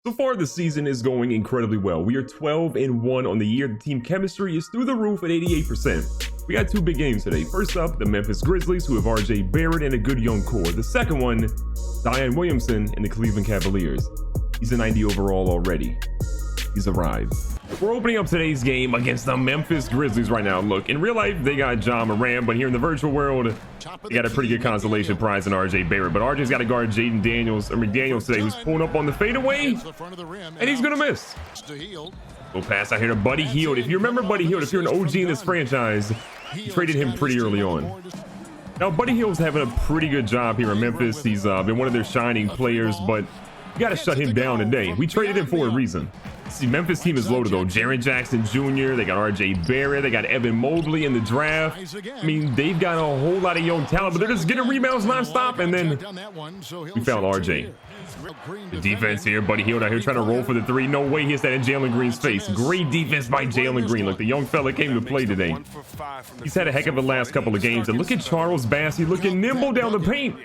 So far, the season is going incredibly well. We are 12-1 on the year. The team chemistry is through the roof at 88%. We got two big games today. First up, the Memphis Grizzlies, who have RJ Barrett and a good young core. The second one, Zion Williamson and the Cleveland Cavaliers. He's a 90 overall already. He's arrived. We're opening up today's game against the Memphis Grizzlies right now. Look, in real life, they got Ja Morant, but here in the virtual world, they got a pretty good consolation prize in RJ Barrett. But RJ's got to guard Jaden McDaniels today, who's pulling up on the fadeaway, and he's going to miss. We'll pass out here to Buddy Hield. If you remember Buddy Hield, if you're an OG in this franchise, you traded him pretty early on. Now, Buddy Hield's having a pretty good job here in Memphis. He's been one of their shining players, but you got to shut him down today. We traded him for a reason. See, Memphis team is loaded though. Jaren Jackson Jr., they got RJ Barrett, they got Evan Mobley in the draft. I mean, they've got a whole lot of young talent, but they're just getting rebounds nonstop. And then we found RJ. The defense here, Buddy Hield out here trying to roll for the three. No way he hits that in Jalen Green's face. Great defense by Jalen Green. Look, the young fella came to play today. He's had a heck of a last couple of games. And look at Charles Bassey looking nimble down the paint.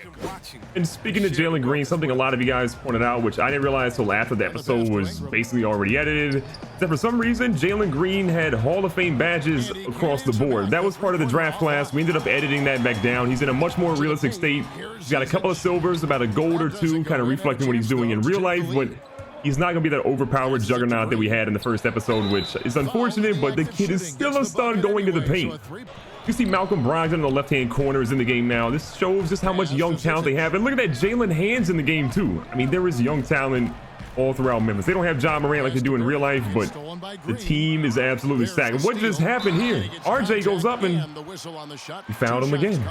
And speaking of Jalen Green, something a lot of you guys pointed out, which I didn't realize till after the episode was basically already edited, is that for some reason, Jalen Green had Hall of Fame badges across the board. That was part of the draft class. We ended up editing that back down. He's in a much more realistic state. He's got a couple of silvers, about a gold or two, kind of reflecting what he's doing in real life, but he's not gonna be that overpowered juggernaut that we had in the first episode, which is unfortunate, but the kid is still a stud going to the paint. You see Malcolm Brogdon in the left-hand corner is in the game now. This shows just how much young talent they have. And look at that Jalen Hands in the game too. I mean, there is young talent all throughout Memphis. They don't have Ja Morant like they do in real life, but the team is absolutely stacked. What just happened here? RJ goes up and we found him again.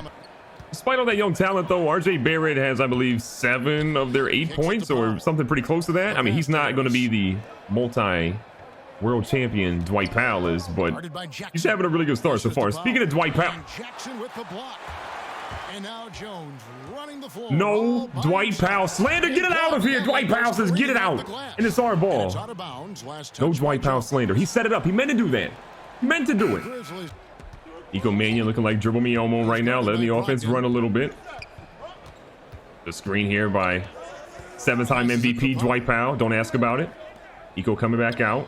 Despite all that young talent, though, RJ Barrett has, I believe, 7 of their 8 points or something pretty close to that. I mean, he's not going to be the multi-world champion Dwight Powell is, but he's having a really good start so far. Speaking of Dwight Powell, no, Dwight Powell. Slander, get it out of here. Dwight Powell says, get it out. And it's our ball. No Dwight Powell slander. He set it up. He meant to do that. He meant to do it. Nico Mannion looking like Dribble Me Elmo right now, letting the offense run a little bit. The screen here by 7-time MVP Dwight Powell. Don't ask about it. Nico coming back out.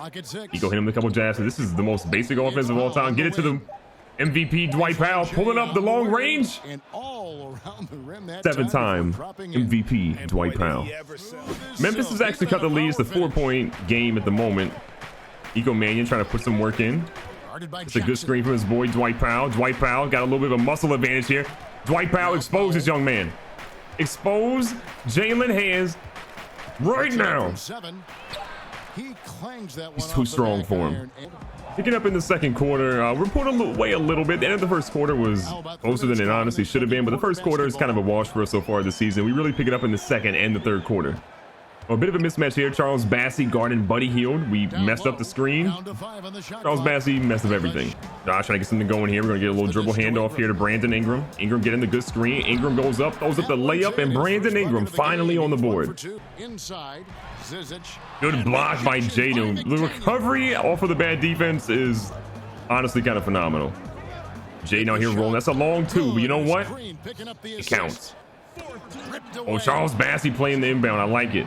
Nico hit him with a couple jabs. So this is the most basic offense of all time. Get it to the MVP Dwight Powell, pulling up the long range. 7-time MVP Dwight Powell. Memphis has actually cut the lead. It's a 4-point game at the moment. Nico Mannion trying to put some work in. It's a good screen from his boy Dwight Powell. Dwight Powell got a little bit of a muscle advantage here. Dwight Powell exposed this young man. Expose Jalen Hands right now. He's too strong for him. Picking up in the second quarter, we're pulling away a little bit. The end of the first quarter was closer than it honestly should have been, but the first quarter is kind of a wash for us so far this season. We really pick it up in the second and the third quarter. A bit of a mismatch here. Charles Bassey guarding Buddy Hield. We messed up the screen. Charles Bassey messed up everything. Josh trying to get something going here. We're going to get a little dribble handoff here to Brandon Ingram. Ingram getting the good screen. Ingram goes up, throws up the layup, and Brandon Ingram finally on the board. Good block by Jaden. The recovery off of the bad defense is honestly kind of phenomenal. Jaden out here rolling. That's a long two, but you know what? It counts. Oh, Charles Bassey playing the inbound. I like it.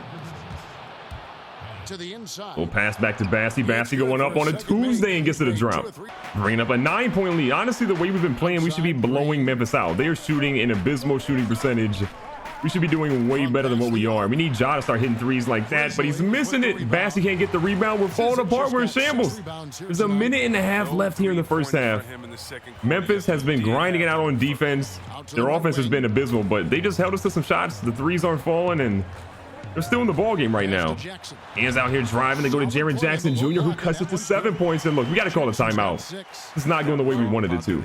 We'll pass back to Bassey. Bassey going up on a Tuesday and gets to the drop. Bringing up a 9-point lead. Honestly, the way we've been playing, we should be blowing Memphis out. They are shooting an abysmal shooting percentage. We should be doing way better than what we are. We need Ja to start hitting threes like that, but he's missing it. Bassey can't get the rebound. We're falling apart. We're in shambles. There's a minute and a half left here in the first half. Memphis has been grinding it out on defense. Their offense has been abysmal, but they just held us to some shots. The threes aren't falling, and they're still in the ball game right now. Hands out here driving. They go to Jaren Jackson Jr., who cuts it to 7 points. And look, we got to call a timeout. It's not going the way we wanted it to.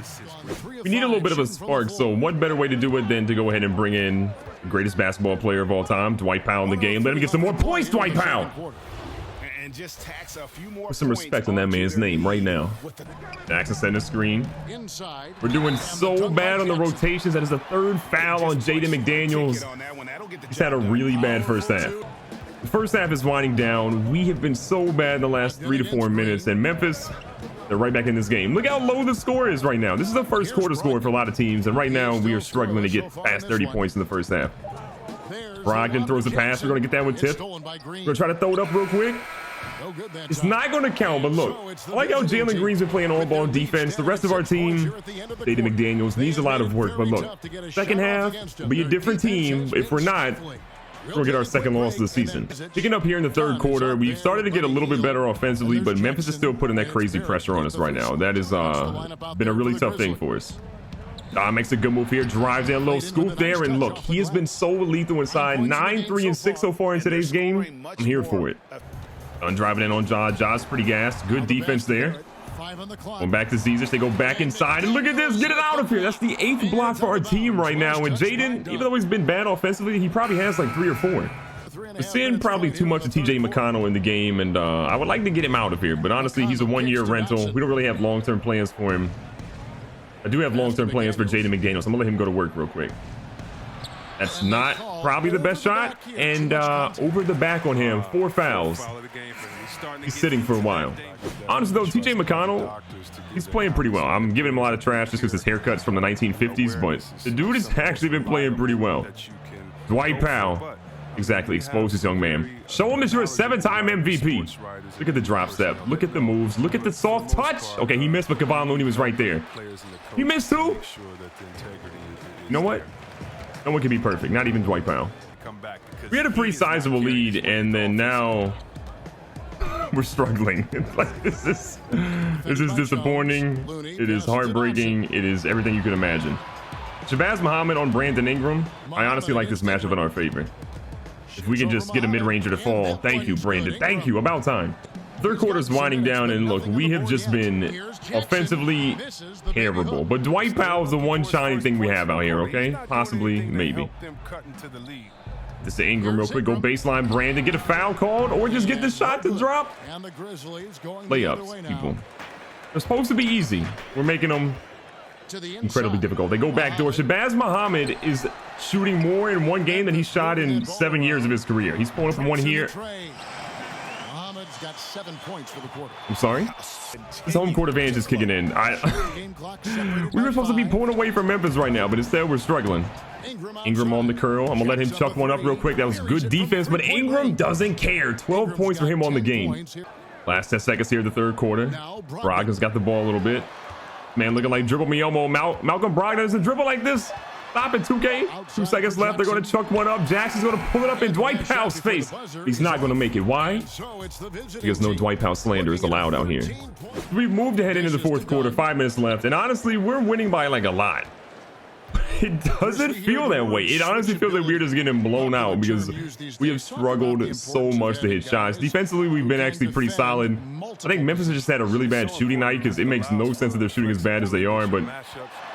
We need a little bit of a spark. So what better way to do it than to go ahead and bring in the greatest basketball player of all time, Dwight Powell, in the game. Let him get some more points, Dwight Powell. Put some respect on that man's name right now. Jackson setting the screen. We're doing so bad on the rotations. That is the 3rd foul on Jaden McDaniels. He's had a really bad first half. The first half is winding down. We have been so bad in the last 3 to 4 minutes, and Memphis, they're right back in this game. Look how low the score is right now. This is the first quarter score for a lot of teams, and right now we are struggling to get past 30 points in the first half. Brogdon throws the pass. We're going to get that one tipped. We're going to try to throw it up real quick. It's not going to count, but look, I like how Jalen Green's been playing all ball defense. The rest of our team, Jaden McDaniels, needs a lot of work. But look, second half, be a different team. If we're not, we'll get our second loss of the season. Picking up here in the third quarter, we've started to get a little bit better offensively, but Memphis is still putting that crazy pressure on us right now. That has been a really tough thing for us. Makes a good move here, drives in a little scoop there, and look, he has been so lethal inside. 9, 3, and 6 so far in today's game. I'm here for it. Driving in on Ja. Ja's pretty gassed. Good defense there. Going back to Caesars. They go back inside, and look at this. Get it out of here. That's the 8th block for our team right now. And Jaden, even though he's been bad offensively, he probably has like 3 or 4. We're seeing probably too much of TJ McConnell in the game, and I would like to get him out of here. But honestly, he's a 1-year rental. We don't really have long-term plans for him. I do have long-term plans for Jaden McDaniels. I'm gonna let him go to work real quick. That's not probably the best shot, and over the back on him. 4 fouls. He's sitting for a while. Honestly though, TJ McConnell, he's playing pretty well. I'm giving him a lot of trash just because his haircut's from the 1950s, but the dude has actually been playing pretty well. Dwight Powell, exactly, expose this young man. Show him that you're a 7-time MVP. Look at the drop step. Look at the moves. Look at the soft touch. Okay, he missed, but Kevon Looney was right there. He missed too. You know what? No one can be perfect, not even Dwight Powell. We had a pretty sizable lead, and then now we're struggling. Like, this is disappointing. It is heartbreaking. It is everything you can imagine. Shabazz Muhammad on Brandon Ingram. I honestly like this matchup in our favor. If we can just get a mid-ranger to fall. Thank you, Brandon. Thank you. About time. Third quarter's winding down, and look, we have just been offensively terrible. But Dwight Powell is the one shining thing we have out here, okay? Possibly, maybe. This to Ingram real quick. Go baseline, Brandon. Get a foul called, or just get the shot to drop. Layups, people. They're supposed to be easy. We're making them incredibly difficult. They go back door. Shabazz Muhammad is shooting more in one game than he shot in 7 years of his career. He's pulling up from one here. Got 7 points for the quarter. I'm sorry. His home court advantage is kicking in. We were supposed to be pulling away from Memphis right now, but instead we're struggling. Ingram on the curl. I'm gonna let him chuck one up real quick. That was good defense, but Ingram doesn't care. 12 points for him on the game. Last 10 seconds here, the third quarter. Brogdon's got the ball a little bit. Man, looking like dribble me Elmo. Malcolm Brogdon doesn't dribble like this. Stop it, 2K. 2 seconds left. They're going to chuck one up. Jackson's going to pull it up in Dwight Powell's face. He's not going to make it. Why? Because no Dwight Powell slander is allowed out here. We've moved ahead into the fourth quarter. 5 minutes left. And honestly, we're winning by like a lot. It doesn't feel that way. It honestly feels like we're just getting blown out because we have struggled so much to hit shots. Defensively, we've been actually pretty solid. I think Memphis has just had a really bad shooting night because it makes no sense that they're shooting as bad as they are. But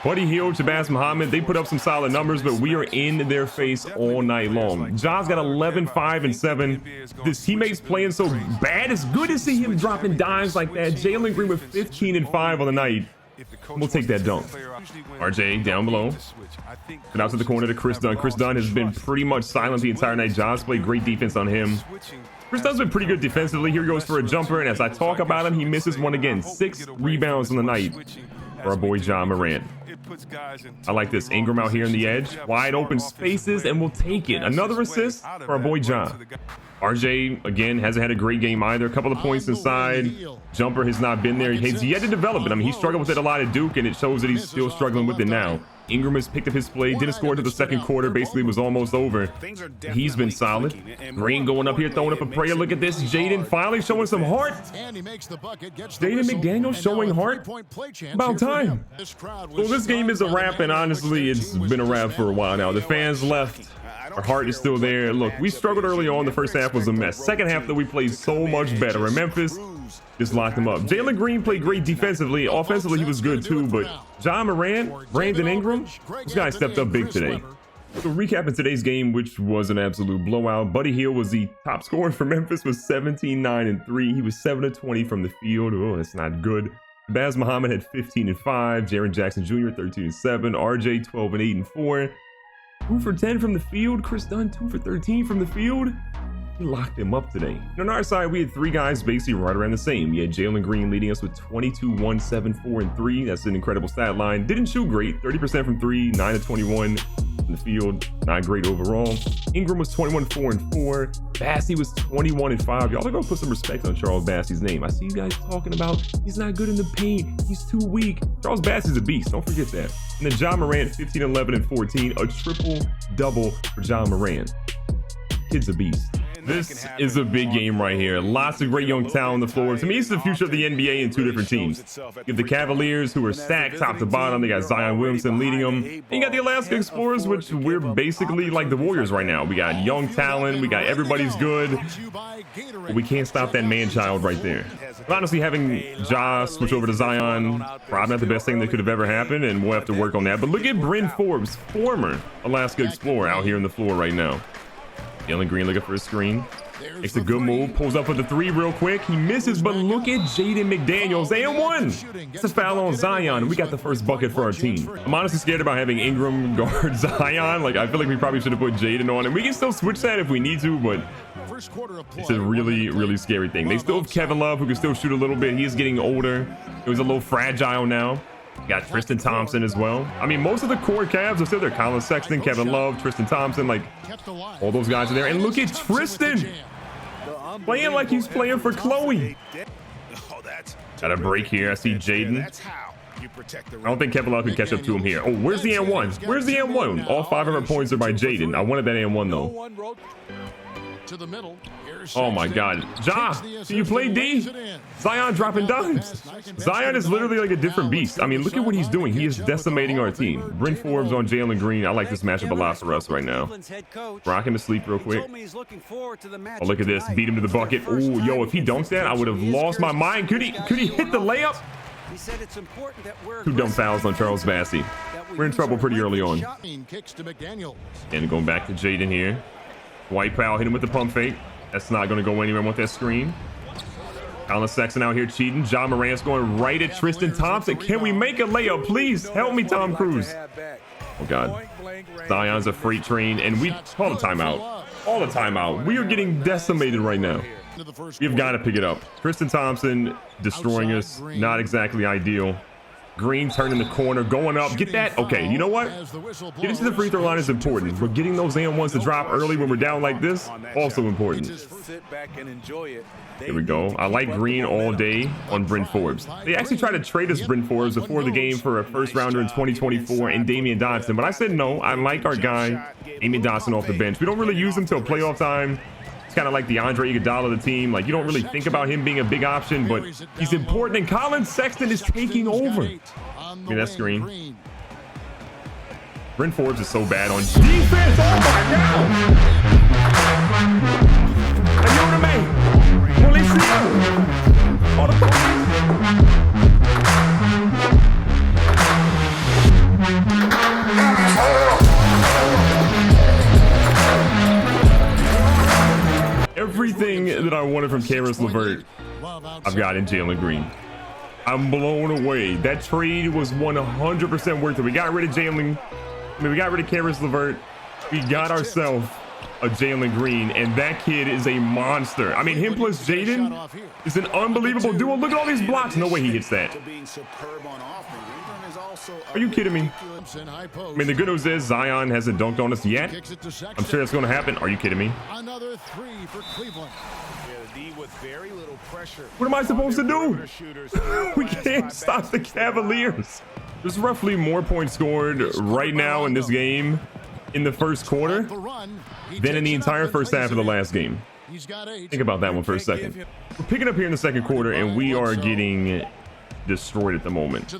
Buddy Hield, Shabazz Muhammad, they put up some solid numbers, but we are in their face all night long. Ja's got 11, 5, and 7. His teammates playing so bad. It's good to see him dropping dimes like that. Jalen Green with 15 and 5 on the night. We'll take that dunk. RJ down below. Put out to the corner to Chris Dunn. Chris Dunn has been pretty much silent the entire night. Ja's played great defense on him. Chris Dunn's been pretty good defensively. Here he goes for a jumper, and as I talk about him, he misses one again. 6 rebounds on the night for our boy Ja Morant. I like this. Ingram out here in the edge. Wide open spaces, and we'll take it. Another assist for our boy Ja. RJ, again, hasn't had a great game either. A couple of points inside. Jumper has not been there. He's yet to develop it. I mean, he struggled with it a lot at Duke, and it shows that he's still struggling with it now. Ingram has picked up his play. Didn't score to the second quarter. Basically was almost over. He's been solid. Green going up here, throwing up a prayer. Look at this. Jaden finally showing some heart. Jaden McDaniels showing heart. About time. Well, this game is a wrap, and honestly, it's been a wrap for a while now. The fans left. Our heart is still there. Look, we struggled early on. The first half was a mess. Second half, though, we played so much better. And Memphis just locked him up. Jalen Green played great defensively. Offensively, he was good too. But Ja Morant, Brandon Ingram, this guy stepped up big today. So recapping today's game, which was an absolute blowout. Buddy Hield was the top scorer for Memphis with 17, 9, and 3. He was 7 of 20 from the field. Oh, that's not good. Shabazz Muhammad had 15 and 5. Jaren Jackson Jr. 13 and 7. RJ 12 and 8 and 4. 2 for 10 from the field. Chris Dunn 2 for 13 from the field. He locked him up today. And on our side, we had 3 guys basically right around the same. We had Jalen Green leading us with 22, 1, 7, 4, and 3. That's an incredible stat line. Didn't shoot great. 30% from 3, 9 to 21. from the field. Not great overall. Ingram was 21-4-4. Bassey was 21-5. Y'all are gonna put some respect on Charles Bassey's name. I see you guys talking about he's not good in the paint. He's too weak. Charles Bassey's a beast. Don't forget that. And then Ja Morant, 15, 11, and 14. A triple-double for Ja Morant. Kid's a beast. This is a big game right here. Lots of great young talent on the floor. To me, it's the future of the NBA in two different teams. You have the Cavaliers, who are stacked top to bottom. They got Zion Williamson leading them. And you got the Alaska Explorers, which we're basically like the Warriors right now. We got young talent. We got everybody's good. But we can't stop that man-child right there. But honestly, having Ja switch over to Zion, probably not the best thing that could have ever happened, and we'll have to work on that. But look at Bryn Forbes, former Alaska Explorer, out here on the floor right now. Jalen Green looking for a screen. Makes a good move. Pulls up with the three real quick. He misses, but look at Jaden McDaniels. And one. It's a foul on Zion. We got the first bucket for our team. I'm honestly scared about having Ingram guard Zion. Like, I feel like we probably should have put Jaden on. And we can still switch that if we need to, but it's a really, really scary thing. They still have Kevin Love, who can still shoot a little bit. He's getting older. He was a little fragile now. Got Tristan Thompson as well. I mean, most of the core Cavs are still there. Colin Sexton, Kevin Love, Tristan Thompson, like all those guys are there. And look at Tristan playing like he's playing for Chloe. Got a break here. I see Jaden. I don't think Kevin Love can catch up to him here. Oh, where's the and1? Where's the and1? All 500 points are by Jaden. I wanted that and1 though. Oh my God. Ja, can you play D? Zion dropping dimes. Zion is literally like a different beast. I mean, look at what he's doing. He is decimating our team. Bryn Forbes on Jalen Green. I like this matchup a lot for us right now. Rocking to sleep real quick. Oh, look at this. Beat him to the bucket. Oh, yo, if he dunks that, I would have lost my mind. Could he hit the layup? Two dumb fouls on Charles Bassey. We're in trouble pretty early on. And going back to Jaden here. White foul, hit him with the pump fake. That's not going to go anywhere. I want that screen. Colin Sexton out here cheating. Ja Morant's going right at Tristan Thompson. Can we make a layup, please? Help me, Tom Cruise. Oh, God. Zion's a freight train, and we call the timeout. All the timeout. We are getting decimated right now. We've got to pick it up. Tristan Thompson destroying us. Not exactly ideal. Green turning the corner, going up. Get that? Okay, you know what? Getting to the free throw line is important, but getting those and1s to drop early when we're down like this, also important. Here we go. I like Green all day on Bryn Forbes. They actually tried to trade us Bryn Forbes before the game for a first rounder in 2024 and Damian Dotson, but I said no. I like our guy, Damian Dotson, off the bench. We don't really use him till playoff time. It's kind of like the Andre Iguodala of the team. Like, you don't really think about him being a big option, but he's important. And Colin Sexton is taking over. Look at that screen. Bryn Forbes is so bad on defense. Oh my God! Ayuda me. Policia. All the Everything that I wanted from Caris LeVert, I've got in Jalen Green. I'm blown away. That trade was 100% worth it. We got rid of Jalen. I mean, we got rid of Caris LeVert. We got ourselves a Jalen Green, and that kid is a monster. I mean, him plus Jaden is an unbelievable duo. Look at all these blocks. No way he hits that. Are you kidding me? I mean, the good news is Zion hasn't dunked on us yet. I'm sure that's going to happen. Are you kidding me? Another three for Cleveland. What am I supposed to do? We can't stop the Cavaliers. There's roughly more points scored right now in this game in the first quarter than in the entire first half of the last game. Think about that one for a second. We're picking up here in the second quarter, and we are getting destroyed at the moment.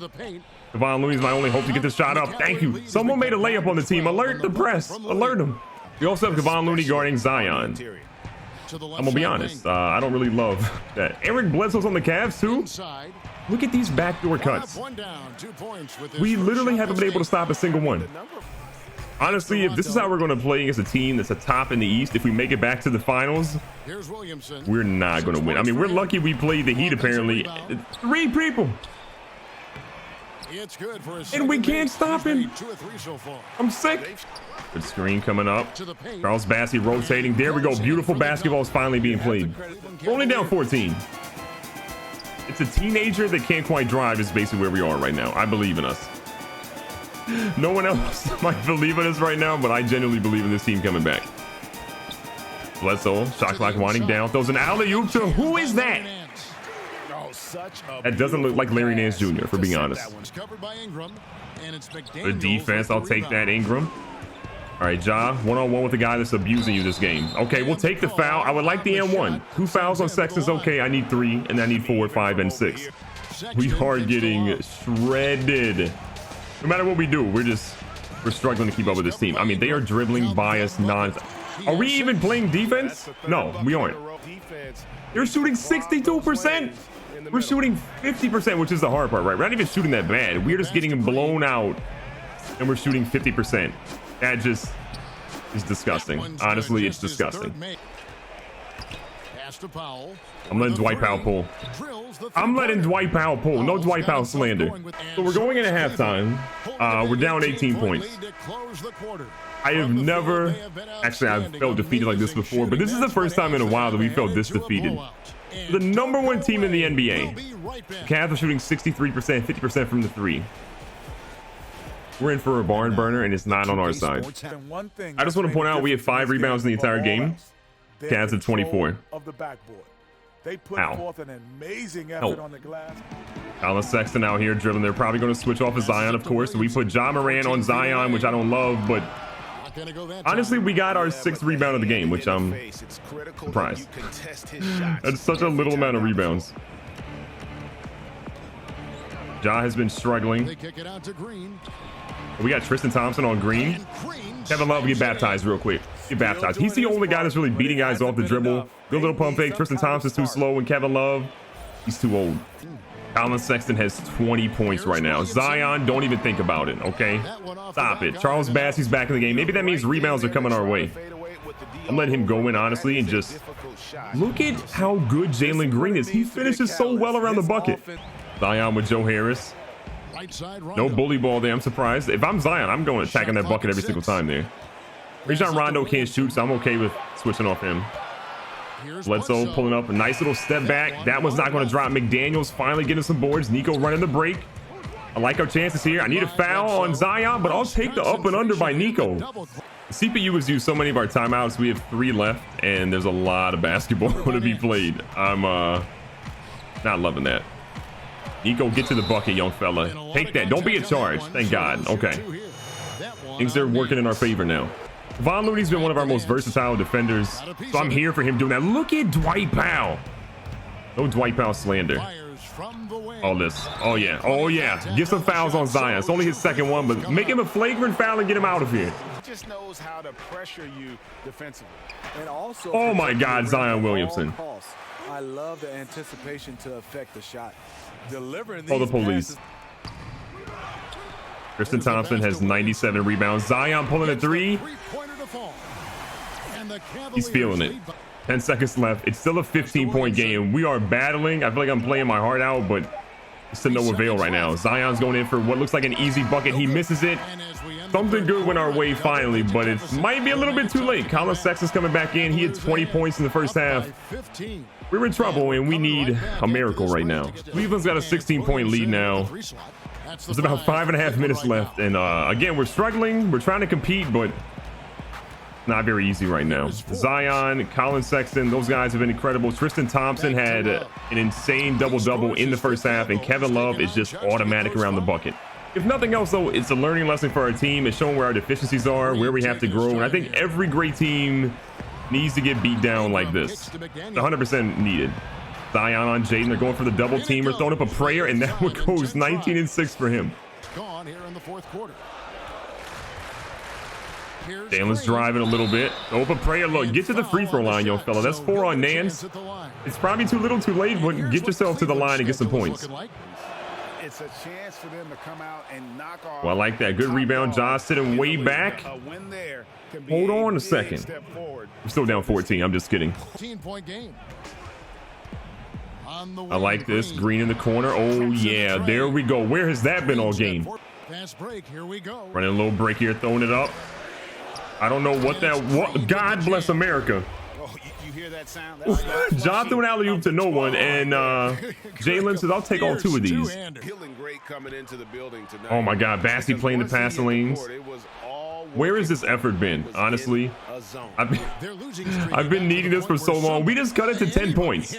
Kevon Looney's my only hope to get this shot up. Thank you. Someone made a layup on the team. Alert the press. Alert them. We also have Kevon Looney guarding Zion. I'm gonna be honest. I don't really love that. Eric Bledsoe's on the Cavs too. Look at these backdoor cuts. We literally haven't been able to stop a single one. Honestly, if this is how we're going to play against a team that's a top in the East, if we make it back to the finals, we're not going to win. I mean, we're lucky we played the Heat, apparently. 3 people. And we can't stop him. I'm sick. Good screen coming up. Charles Bassey rotating. There we go. Beautiful basketball is finally being played. We're only down 14. It's a teenager that can't quite drive is basically where we are right now. I believe in us. No one else might believe in us right now, but I genuinely believe in this team coming back. Bledsoe, shot clock winding down, throws an alley-oop to who is that? That doesn't look like Larry Nance Jr., for being honest. Good defense, I'll take that, Ingram. All right, Ja, one-on-one with the guy that's abusing you this game. Okay, we'll take the foul. I would like the N1. 2 fouls on Sexton's okay. I need 3, and I need 4, 5, and 6. We are getting shredded. No matter what we do, we're struggling to keep up with this team. I mean, they are dribbling by us nonstop. Are we even playing defense? No, we aren't. They're shooting 62%. We're shooting 50%, which is the hard part, right? We're not even shooting that bad. We're just getting blown out, and we're shooting 50%. That just is disgusting. Honestly, it's disgusting. I'm letting Dwight Powell pull. I'm letting Dwight Powell pull. No Dwight Powell slander. So we're going into halftime. We're down 18 points. I have never, actually, I've felt defeated like this before, but this is the first time in a while that we felt this defeated. The #1 team in the NBA. Cavs are shooting 63%, 50% from the 3. We're in for a barn burner, and it's not on our side. I just want to point out we have 5 rebounds in the entire game. Cavs at 24. They put forth an amazing effort on the glass. Colin Sexton out here dribbling. They're probably going to switch off of Zion, of course. So we put Ja Morant on Zion, which I don't love, but honestly, we got our 6th rebound of the game, which I'm surprised. That's such a little amount of rebounds. Ja has been struggling. We got Tristan Thompson on Green. Kevin Love, get baptized real quick. Get baptized. He's the only guy that's really beating guys off the dribble. Good little pump fake. Tristan Thompson's too slow, and Kevin Love, he's too old. Colin Sexton has 20 points right now. Zion, don't even think about it, okay? Stop it. Charles Bassey's back in the game. Maybe that means rebounds are coming our way. I'm letting him go in, honestly, and just look at how good Jalen Green is. He finishes so well around the bucket. Zion with Joe Harris. No bully ball there. I'm surprised. If I'm Zion, I'm going attacking that bucket every single time there. Rajon Rondo can't shoot, so I'm okay with switching off him. Bledsoe pulling up a nice little step back. That one's not going to drop. McDaniels finally getting some boards. Nico running the break. I like our chances here. I need a foul on Zion, but I'll take the up and under by Nico. The CPU has used so many of our timeouts. We have 3 left, and there's a lot of basketball to be played. I'm not loving that. Nico, get to the bucket, young fella. Take that. Don't be a charge. Thank God. Okay. Things are working in our favor now. Von Looney's been one of our most versatile defenders, so I'm here for him doing that. Look at Dwight Powell. No Dwight Powell slander. All this. Oh, yeah. Oh, yeah. Get some fouls on Zion. It's only his 2nd one, but make him a flagrant foul and get him out of here. Just knows how to pressure you defensively. And also, oh, my God, Zion Williamson. I love the anticipation to affect the shot. Delivering the police. Tristan Thompson has 97 rebounds. Zion pulling a 3. He's feeling it. 10 seconds left. It's still a 15-point game. We are battling. I feel like I'm playing my heart out, but it's to no avail right now. Zion's going in for what looks like an easy bucket. He misses it. Something good went our way finally, but it might be a little bit too late. Colin Sexton's coming back in. He had 20 points in the first half. We're in trouble, and we need a miracle right now. Cleveland's got a 16-point lead now. There's about 5.5 minutes left, and again, we're struggling. We're trying to compete, but not very easy right now. Zion, Colin Sexton, those guys have been incredible. Tristan Thompson had an insane double-double in the first half, and Kevin Love is just automatic around the bucket. If nothing else, though, it's a learning lesson for our team. It's showing where our deficiencies are, where we have to grow, and I think every great team needs to get beat down like this. It's 100% needed. Zion on Jaden. They're going for the double team. We're throwing up a prayer, and that one goes 19-6 for him. Jalen's driving a little bit. Throw up a prayer. Look, get to the free throw line, young fella. That's 4 on Nance. It's probably too little too late, but get yourself to the line and get some points. It's a chance for them to come out and knock off. Well, I like that. Good rebound. Josh sitting way back. Hold on a second. We're still down 14. I'm just kidding. I like this. Green in the corner. Oh, yeah. There we go. Where has that been all game? Running a little break here. Throwing it up. I don't know what that... God bless America. that sound? Ja threw an alley-oop to no one, and Jalen says, I'll take all two of these. Feeling great coming into the building tonight. Oh my God, Bassey playing the passing lanes. Where has this effort been? Honestly, I've been needing this for so long. We just cut it to 10 points.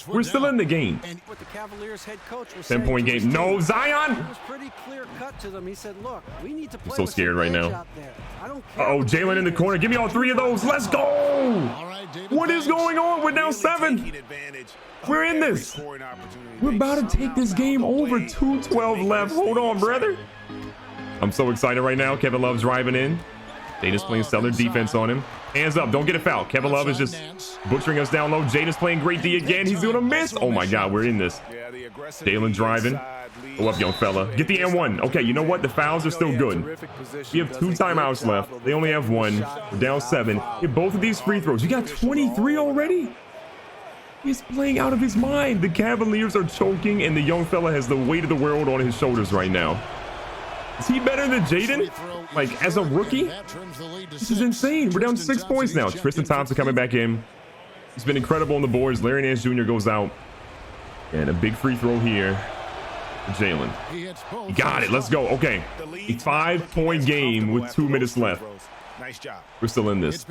We're still in the game. 10-point game. No, Zion. It was pretty clear cut to them. He said, look, we need to play. I'm so scared right now. Uh-oh, Jalen in the corner. Give me all three of those. Let's go. What is going on? We're now 7. We're in this. We're about to take this game over. 2:12 left. Hold on, brother. I'm so excited right now. Kevin Love's driving in. Jaden's playing stellar defense on him. Hands up. Don't get a foul. Kevin Love is just butchering us down low. Jaden's playing great D again. He's doing a miss. Oh my God, we're in this. Jalen driving. Go up, young fella. Get the N1. Okay, you know what? The fouls are still good. We have 2 timeouts left. They only have 1. We're down 7. Hit both of these free throws. You got 23 already? He's playing out of his mind. The Cavaliers are choking, and the young fella has the weight of the world on his shoulders right now. Is he better than Jaden? Like, as a rookie? This is insane. We're down 6 points now. Tristan Thompson coming back in. He's been incredible on the boards. Larry Nance Jr. goes out. And a big free throw here for Jalen. He got it. Let's go. Okay. A 5-point game with 2 minutes left. Nice job. We're still in this.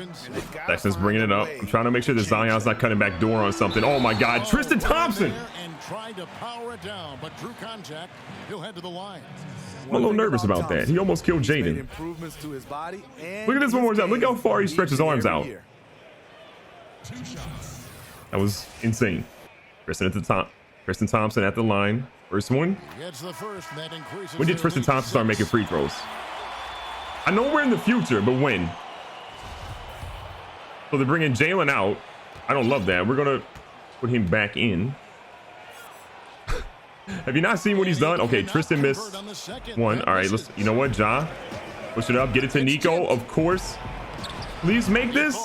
Sexton's bringing it up. I'm trying to make sure that Zion's not cutting back door on something. Oh my God. Tristan Thompson. Tried to power it down, but drew contact. He'll head to the line. I'm a little nervous about that. He almost killed Jaden. Look at this one more time. Look how far he stretches his arms out. That was insane. Tristan at the top. Tristan Thompson at the line. First one. When did Tristan Thompson start making free throws? I know we're in the future, but when? So they're bringing Jalen out. I don't love that. We're going to put him back in. Have you not seen what he's done? Okay, Tristan missed 1. All right, you know what, Ja? Push it up. Get it to Nico, of course. Please make this.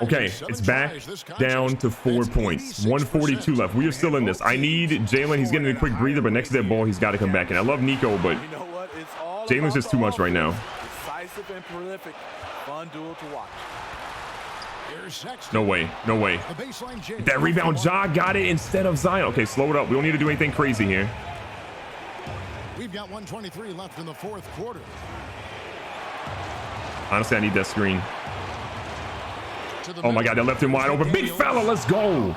Okay, it's back down to 4 points. 142 left. We are still in this. I need Jalen. He's getting a quick breather, but next to that ball, he's got to come back in. I love Nico, but Jalen's just too much right now. Decisive and prolific. Fun duel to watch. No way. No way. That rebound, Ja got it instead of Zion. Okay, slow it up. We don't need to do anything crazy here. We've got 1:23 left in the 4th quarter. Honestly, I need that screen. Oh my God, they left him wide open. Big fella, let's go.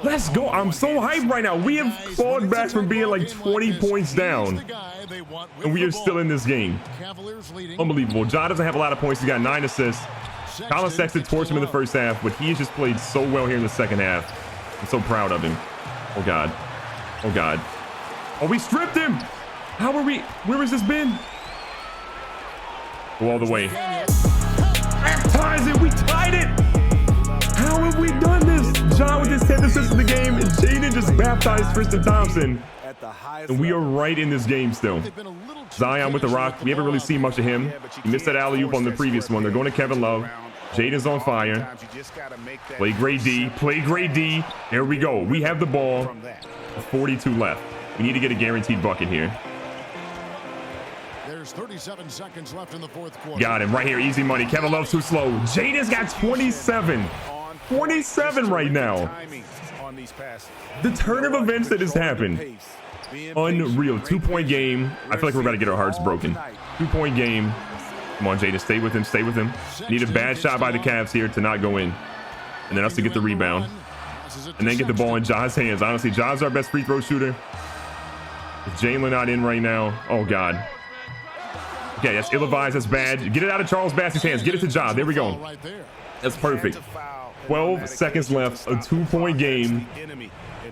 Let's go. I'm so hyped right now. We have clawed back from being like 20 points down, and we are still in this game. Unbelievable. Ja doesn't have a lot of points. He got 9 assists. Colin Sexton torched him in the first half, but he has just played so well here in the second half. I'm so proud of him. Oh God. Oh God. Oh, we stripped him. How are we? Where has this been? Go all the way. Ties it. We tied it. How have we done this? Ja with his 10th assist in the game, and Jaden just baptized Tristan Thompson. And we are right in this game still. Zion with the rock. We haven't really seen much of him. He missed that alley-oop on the previous one. They're going to Kevin Love. Jaden's on fire. Play great D. Play great D. There we go. We have the ball. 42 left. We need to get a guaranteed bucket here. There's 37 seconds left in the 4th quarter. Got him right here. Easy money. Kevin Love's too slow. Jaden's got 27. 27 right now. The turn of events that has happened. Unreal. 2-point game. I feel like we're about to get our hearts broken. 2-point game. Come on, Jaden. Stay with him. Stay with him. Need a bad shot by the Cavs here to not go in. And then us to get the rebound. And then get the ball in Ja's hands. Honestly, Ja's our best free throw shooter. With Jalen not in right now. Oh, God. Okay, that's ill-advised. That's bad. Get it out of Charles Bassey's hands. Get it to Ja. There we go. That's perfect. 12 seconds left. A 2-point game.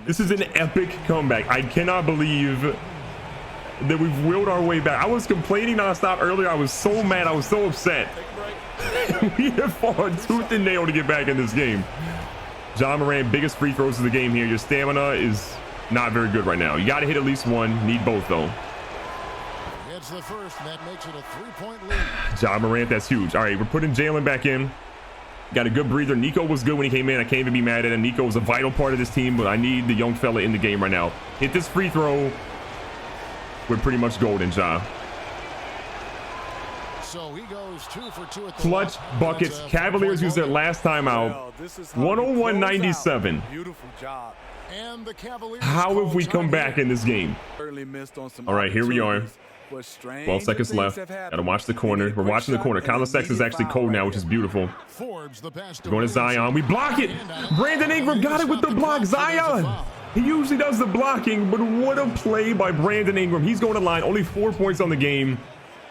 This is an epic comeback. I cannot believe that we've willed our way back. I was complaining nonstop earlier. I was so mad. I was so upset. We have fought tooth and nail to get back in this game. Ja Morant, biggest free throws of the game here. Your stamina is not very good right now. You got to hit at least one. Need both, though. It's the first. That makes it a 3-point lead. Ja Morant, that's huge. All right, we're putting Jalen back in. Got a good breather. Nico was good when he came in. I can't even be mad at him. Nico was a vital part of this team, but I need the young fella in the game right now. Hit this free throw. We're pretty much golden, Ja. So he goes 2 for 2 at the Clutch line. buckets. That's a Cavaliers used their last time out. Well, this is how you close 101-97. out. Beautiful job. And the Cavaliers How have we call come time back here. in this game? Certainly missed on some All right, here we are. opportunities, but stranger 12 seconds things left. have happened. Gotta watch the He corner. made a We're quick watching the shot corner. and Colin an Sexton's immediate actually foul cold right now, which there. is beautiful. Forbes, the pass to Going to Williamson. Zion. We block it. Brandon Ingram got it with the block. Zion. He usually does the blocking, but what a play by Brandon Ingram. He's going to line. Only 4 points on the game.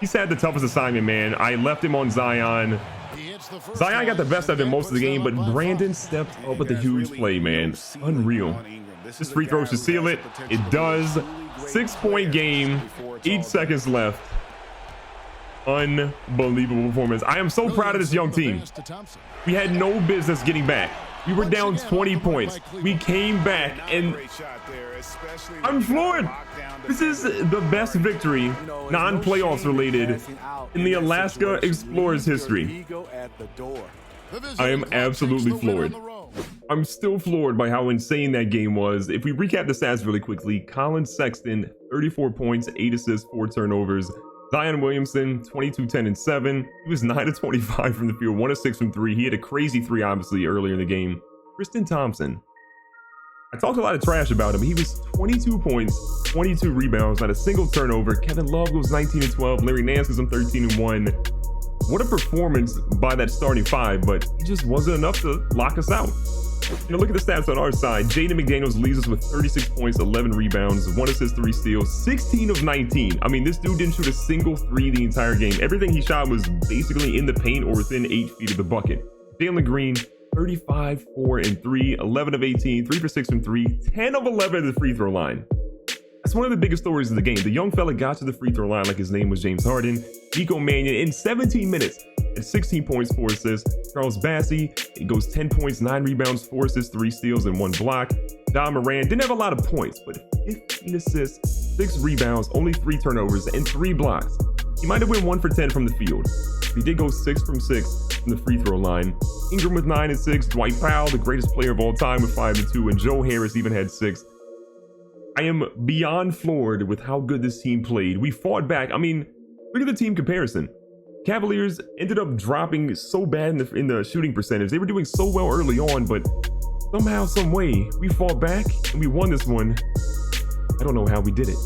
He's had the toughest assignment, man. I left him on Zion. He hits the first Zion got the one, best of him and most of the puts game, them but up by Brandon 5. stepped up with a huge play, man. Unreal. This free throw should seal it. It does. 6-point game. 8 seconds left. Unbelievable performance. I am so proud of this young team. We had no business getting back. We were down 20 points. We came back, and I'm floored. This is the best victory, non-playoffs related, in the Alaska Explorers history. I am absolutely floored. I'm still floored by how insane that game was. If we recap the stats really quickly, Colin Sexton, 34 points, 8 assists, 4 turnovers. Zion Williamson, 22, 10, and 7. He was 9 of 25 from the field, 1 of 6 from 3. He had a crazy 3, obviously, earlier in the game. Tristan Thompson. I talked a lot of trash about him. He was 22 points, 22 rebounds, not a single turnover. Kevin Love goes 19 and 12. Larry Nance goes 13 and 1. What a performance by that starting 5, but it just wasn't enough to lock us out. You know, look at the stats on our side. Jaden McDaniels leads us with 36 points, 11 rebounds, 1 assist, 3 steals, 16 of 19. I mean, this dude didn't shoot a single 3 the entire game. Everything he shot was basically in the paint or within 8 feet of the bucket. Jalen Green, 35, 4, and 3, 11 of 18, 3 for 6 from 3, 10 of 11 at the free throw line. That's one of the biggest stories of the game. The young fella got to the free throw line like his name was James Harden. Nico Mannion in 17 minutes at 16 points, 4 assists. Charles Bassey, he goes 10 points, 9 rebounds, 4 assists, 3 steals, and 1 block. Ja Morant didn't have a lot of points, but 15 assists, 6 rebounds, only 3 turnovers, and 3 blocks. He might have went 1 for 10 from the field. He did go 6 from 6 from the free throw line. Ingram with 9 and 6. Dwight Powell, the greatest player of all time, with 5 and 2. And Joe Harris even had 6. I am beyond floored with how good this team played. We fought back. I mean, look at the team comparison. Cavaliers ended up dropping so bad in the shooting percentage. They were doing so well early on, but somehow, some way, we fought back and we won this one. I don't know how we did it.